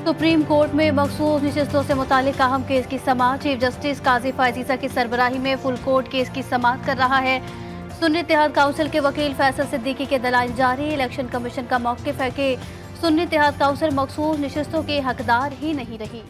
Supreme court में मखसूस नशिस्तों से मुतालिक अहम केस की समाअत। चीफ जस्टिस काजी फायजीजा की सरबराही में फुल कोर्ट केस की समाअत कर रहा है। सुन्नी इत्तेहाद काउंसिल के वकील फैसल सिद्दीकी के दलाइल जारी। इलेक्शन कमीशन का मौक़िफ़ है कि सुन्नी इत्तेहाद काउंसिल मखसूस नशिस्तों की हकदार ही नहीं रही।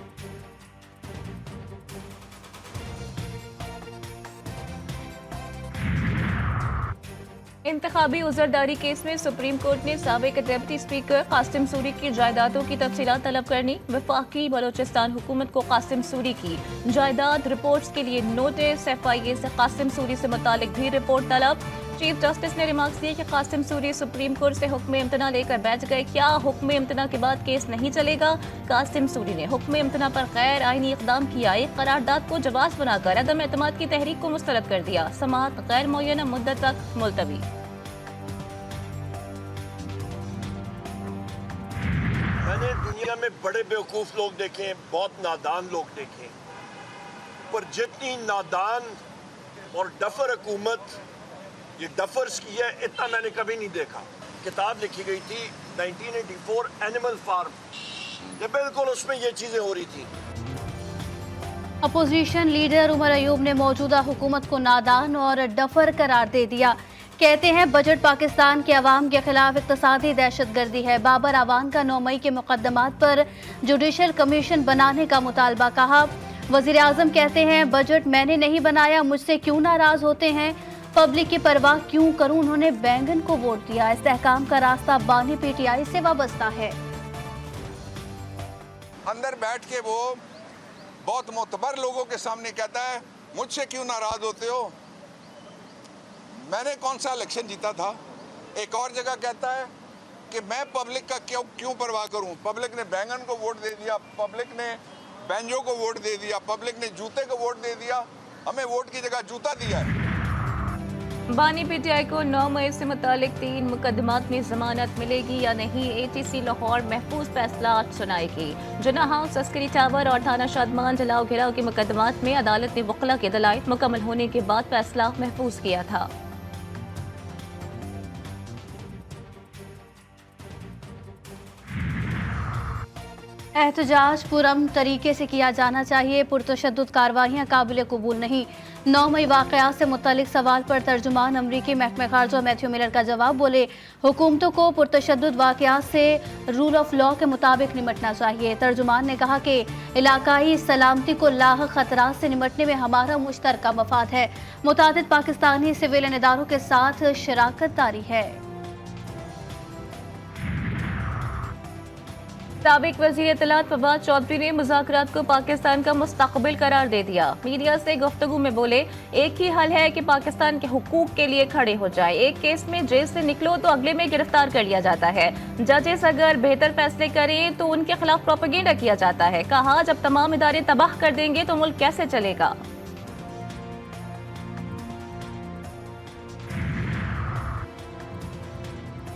इंतखाबी उज़रदारी केस में सुप्रीम कोर्ट ने साबिक डिप्टी स्पीकर कासिम सूरी की जायदादों की तफसीलात तलब करनी। वफाकी बलोचिस्तान हुकूमत को कासिम सूरी की जायदाद रिपोर्ट्स के लिए नोटिस। FIA से कासिम सूरी से मुतालिक भी रिपोर्ट तलब। चीफ जस्टिस ने रिमार्क्स दिए कि कासिम सूरी सुप्रीम कोर्ट से हुक्म इम्तना लेकर बैठ गए। क्या हुक्म इम्तना के बाद केस नहीं चलेगा? कासिम सूरी ने हुक्म इम्तना पर गैर आईनी इकदाम किया। एक करारदाद को जवाब बनाकर अदम एतमाद की तहरीक को मुस्तरद कर दिया। समाअत गैर मुअय्यना मुद्दत तक मुलतवी। मैंने दुनिया में बड़े बेवकूफ़ लोग देखे, बहुत नादान लोग देखे, पर जितनी नादान और डफर हुकूमत ये डफर्स की है, इतना मैंने कभी नहीं देखा। किताब लिखी गई थी 1984 एनिमल फार्म, ये बिल्कुल उसमें ये चीज़ें हो रही थी। अपोजिशन लीडर उमर अयूब ने मौजूदा हुकूमत को नादान और डफर करार दे दिया। कहते हैं बजट पाकिस्तान के अवाम के खिलाफ इक्तसादी दहशतगर्दी है। बाबर आवान का 9 मई के मुकदमात पर जुडिशल कमीशन बनाने का मुतालबा कहा। वजीर आजम कहते हैं बजट मैंने नहीं बनाया, मुझसे क्यों नाराज होते हैं, पब्लिक की परवाह क्यों करूं, उन्होंने बैंगन को वोट दिया। इस्तेहकाम का रास्ता बानी PTI से वाबस्ता है। अंदर बैठ के वो बहुत मोतबर लोगों के सामने कहता है मुझसे क्यों नाराज होते हो, मैंने कौन सा इलेक्शन जीता था। एक और जगह कहता है कि मैं पब्लिक का क्यों परवाह करूं, पब्लिक ने बैंगन को वोट दे दिया, पब्लिक ने बैंजो को वोट दे दिया, पब्लिक ने जूते को वोट दे दिया, हमें वोट की जगह जूता दिया है। बानी PTI को 9 मई से मुतालिक 3 मुकदमात में जमानत मिलेगी या नहीं। ATC लाहौर महफूज फैसला सुनाएगी। जना हाउस, अस्करी टावर और थाना शादमान जलाओ घिराव के मुकदमात में अदालत ने वकला के दलाइल मुकम्मल होने के बाद फैसला महफूज किया था। एहतजाज पुरअमन तरीके से किया जाना चाहिए, पुरतशद्दुद कार्रवाइयाँ काबिल कबूल नहीं। 9 मई वाक़यात से मुतालिक सवाल पर तर्जुमान अमरीकी महकमे खारजा मैथ्यू मिलर का जवाब। बोले हुकूमतों को पुरतशद्दुद वाक़यात से रूल ऑफ लॉ के मुताबिक निमटना चाहिए। तर्जुमान ने कहा कि इलाकाई सलामती को लाहक खतरात से निमटने में हमारा मुश्तरका मफाद है। मुतादिद पाकिस्तानी सिविलियन इदारों के साथ शराकत दारी है। साबिक वज़ीर इत्तलात फवाद चौधरी ने मुज़ाकरात को पाकिस्तान का मुस्तक़बिल करार दे दिया। मीडिया से गुफ्तगू में बोले एक ही हल है कि पाकिस्तान के हुकूक के लिए खड़े हो जाए। एक केस में जेल से निकलो तो अगले में गिरफ्तार कर लिया जाता है। जजेस अगर बेहतर फैसले करें तो उनके खिलाफ प्रोपेगेंडा किया जाता है। कहा जब तमाम इदारे तबाह कर देंगे तो मुल्क कैसे चलेगा।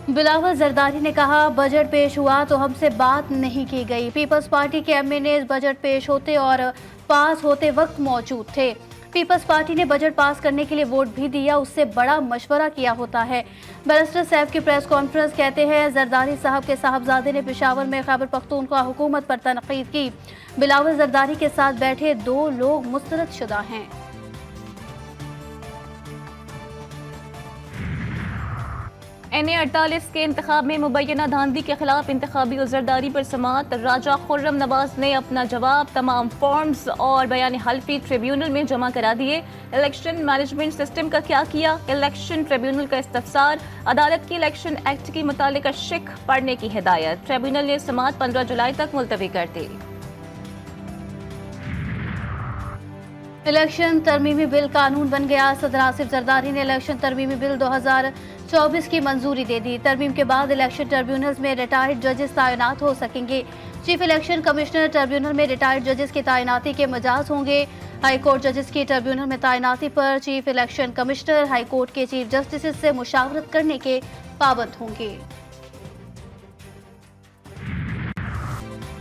बिलावल जरदारी ने कहा बजट पेश हुआ तो हमसे बात नहीं की गई। पीपल्स पार्टी के MNAs बजट पेश होते और पास होते वक्त मौजूद थे। पीपल्स पार्टी ने बजट पास करने के लिए वोट भी दिया, उससे बड़ा मशवरा किया होता है। बैरिस्टर साहब की प्रेस कॉन्फ्रेंस कहते हैं जरदारी साहब के साहबजादे ने पेशावर में खैबर पख्तूनख्वा हुकूमत पर तनकीद की। बिलावल जरदारी के साथ बैठे 2 लोग मुस्तरद शुदा हैं। NA-48 के इंतखाब में मुबैना धांधली के खिलाफ इंतखाबी उज़रदारी पर समाअत। राजा खुर्रम नवाज ने अपना जवाब तमाम फॉर्म्स और बयान हल्फी ट्रिब्यूनल में जमा करा दिए। इलेक्शन मैनेजमेंट सिस्टम का क्या किया, इलेक्शन ट्रिब्यूनल का इस्तफसार। अदालत की इलेक्शन एक्ट की मुतालिका शिक पढ़ने की हिदायत। ट्रिब्यूनल ने समाअत 15 जुलाई तक मुलतवी कर दी। इलेक्शन तरमीमी बिल कानून बन गया। सदर आसिफ जरदारी ने इलेक्शन तरमीमी बिल 2024 की मंजूरी दे दी। तरमीम के बाद इलेक्शन ट्रिब्यूनल्स में रिटायर्ड जजेस तैनात हो सकेंगे। चीफ इलेक्शन कमिश्नर ट्रिब्यूनल में रिटायर्ड जजेस की तैनाती के मजाज होंगे। हाई कोर्ट जजेस की ट्रिब्यूनल में तैनाती पर chief election commissioner high court के चीफ जस्टिस से मुशावरत करने के पाबंद होंगे।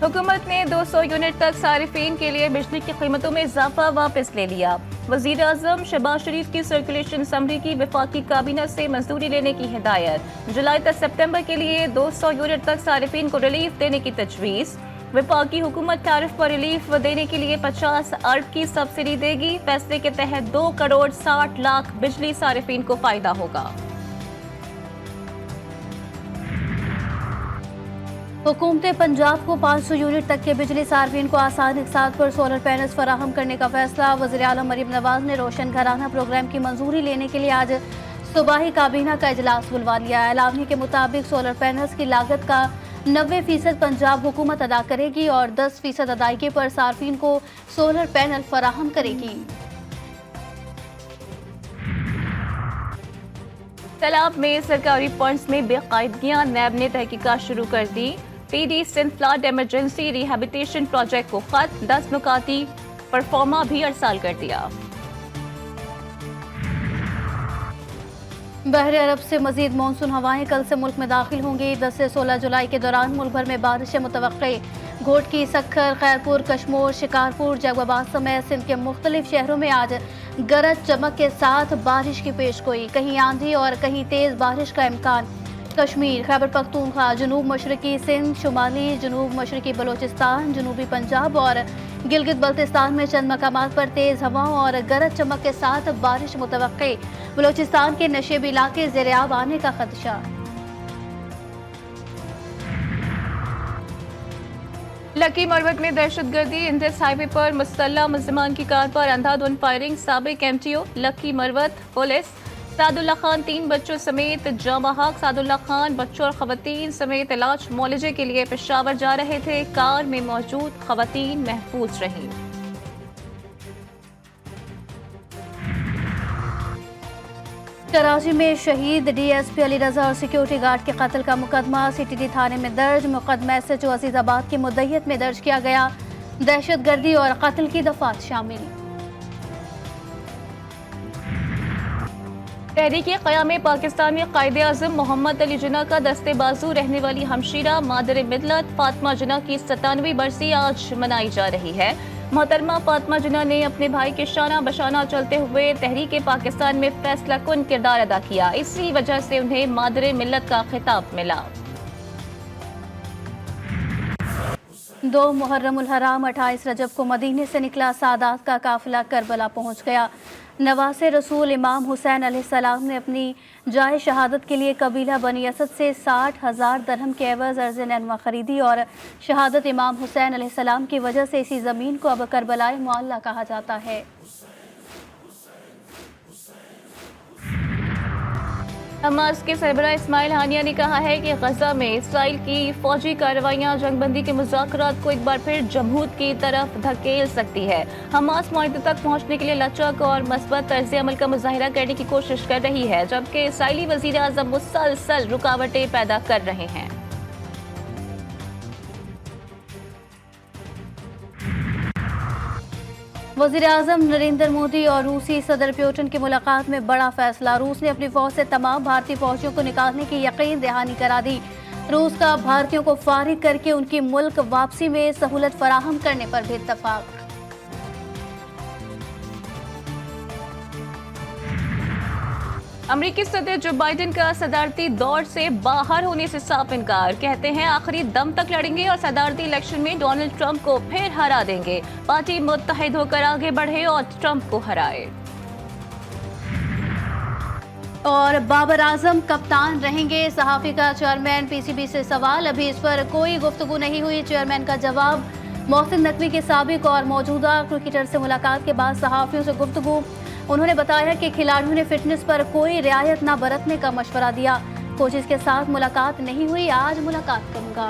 हुकूमत ने 200 यूनिट तक सारिफीन के लिए बिजली की कीमतों में इजाफा वापस ले लिया। वजीर आजम शहबाज शरीफ की सर्कुलेशन असम्बली की वफाकी काबीना से मंजूरी लेने की हिदायत। जुलाई तक सितंबर के लिए 200 यूनिट तक सारिफीन को रिलीफ देने की तजवीज़। वफाकी हुकूमत टैरिफ पर रिलीफ देने के लिए 50 अरब की सब्सिडी देगी। फैसले के तहत 2 करोड़ 60 लाख बिजली सारिफीन को फायदा होगा। हुकूमत पंजाब को 500 यूनिट तक के बिजली सार्फिन को आसान इकसात पर सोलर पैनल्स फराहम करने का फैसला। वज़ीर आला मरीम नवाज ने रोशन घराना प्रोग्राम की मंजूरी लेने के लिए आज सुबह ही काबीना का इजलास बुलवा लिया। ऐलानी के मुताबिक सोलर पैनल्स की लागत का 90% पंजाब हुकूमत अदा करेगी और 10% अदायगी पर सार्फिन को सोलर पैनल फराहम करेगी। तालाब में सरकारी फंड्स में बेकायदगियां, नैब ने तहकीकात शुरू कर दी। PD Sindh flood emergency rehabilitation project को खत, 10 नुकाती परफॉर्मा भी अरसाल कर दिया। बहर अरब से मजीद मानसून हवाएं कल से मुल्क में दाखिल होंगी। 10 से 16 जुलाई के दौरान मुल्क भर में बारिशें मुतवक्के। घोटकी, सक्खर, खैरपुर, कशमोर, शिकारपुर, जगबाबाद समेत सिंध के मुख्तलिफ शहरों में आज गरज चमक के साथ बारिश की पेशगोई। कहीं आंधी और कहीं तेज बारिश का इम्कान। कश्मीर, खैबर पख्तूनख्वा, जनूब मशरकी सिंध, शुमाली जनूब मशरकी बलोचिस्तान, जनूबी पंजाब और गिलगित बल्तिस्तान में चंद मकामात पर तेज हवाओं और गरज चमक के साथ बारिश मुतवक्के। बलोचिस्तान के नशेबी इलाके ज़ेर-ए-आब आने का खदशा। लकी मरवत में दहशतगर्दी। इंडस हाईवे पर मुसल्लह मुल्ज़िमान की कार पर अंधाधुंध फायरिंग। साबिक MTO lucky Marwat police Sadulla Khan 3 बच्चों समेत जामहाक सादुल्ला खान बच्चों और खवातीन समेत इलाज मुआलजे के लिए पेशावर जा रहे थे। कार में मौजूद खवातीन महफूज रहीं। कराची में शहीद डीएसपी अली रजा और सिक्योरिटी गार्ड के कत्ल का मुकदमा सीटीडी थाने में दर्ज। मुकदमा एसएचओ अजीजाबाद की मुद्दईयत में दर्ज किया गया। दहशतगर्दी और कत्ल की दफात शामिल। तहरीक क़याम पाकिस्तान में कायद-ए-आज़म मोहम्मद अली जिन्ना का दस्ते बाजू रहने वाली हमशीरा मादर मिल्लत फातिमा जिन्ना की 97वीं बरसी आज मनाई जा रही है। मोहतरमा फातिमा जिन्ना ने अपने भाई के शाना बशाना चलते हुए तहरीक पाकिस्तान में फैसला कुन किरदार अदा किया। इसी वजह से उन्हें मादर मिल्लत का खिताब मिला। 2 मुहर्रमुल हराम 28 रजब को मदीने से निकला सादात का काफिला करबला पहुंच गया। नवासे रसूल इमाम हुसैन अलैहिस्सलाम ने अपनी जाए शहादत के लिए कबीला बनी असद से 60,000 दरहम के एवज अर्ज़ नैनवा खरीदी और शहादत इमाम हुसैन अलैहिस्सलाम की वजह से इसी ज़मीन को अब करबलाए मुअल्ला कहा जाता है। हमास के सरबराह इस्माइल हानिया ने कहा है कि गजा में इसराइल की फौजी कार्रवाइयां जंगबंदी के मुज़ाकरात को एक बार फिर जमहूद की तरफ धकेल सकती है। हमास मुआहदे तक पहुंचने के लिए लचक और मस्बत तर्ज़ अमल का मुजाहिरा करने की कोशिश कर रही है, जबकि इसराइली वज़ीर आज़म मुसलसल रुकावटें पैदा कर रहे हैं। वज़ीर आज़म नरेंद्र मोदी और रूसी सदर पुतिन की मुलाकात में बड़ा फैसला। रूस ने अपनी फौज से तमाम भारतीय फौजियों को निकालने की यकीन दहानी करा दी। रूस का भारतीयों को फारिग करके उनकी मुल्क वापसी में सहूलत फराहम करने पर भी इत्तफाक। अमेरिकी सदर जो बाइडेन का सदारती दौर से बाहर होने से साफ इनकार। कहते हैं आखिरी दम तक लड़ेंगे और सदारती इलेक्शन में डोनाल्ड ट्रंप को फिर हरा देंगे। पार्टी मुत्तहिद होकर आगे बढ़े और ट्रंप को हराए। और बाबर आजम कप्तान रहेंगे, सहाफ़ी का चेयरमैन पीसीबी से सवाल। अभी इस पर कोई गुफ्तगू नहीं हुई। चेयरमैन का जवाब। मोहसिन नकवी के साबिक और मौजूदा क्रिकेटर से मुलाकात के बाद सहाफ़ियों से गुफ्तगू। उन्होंने बताया कि खिलाड़ियों ने फिटनेस पर कोई रियायत न बरतने का मशवरा दिया। कोचेस के साथ मुलाकात नहीं हुई, आज मुलाकात करूंगा।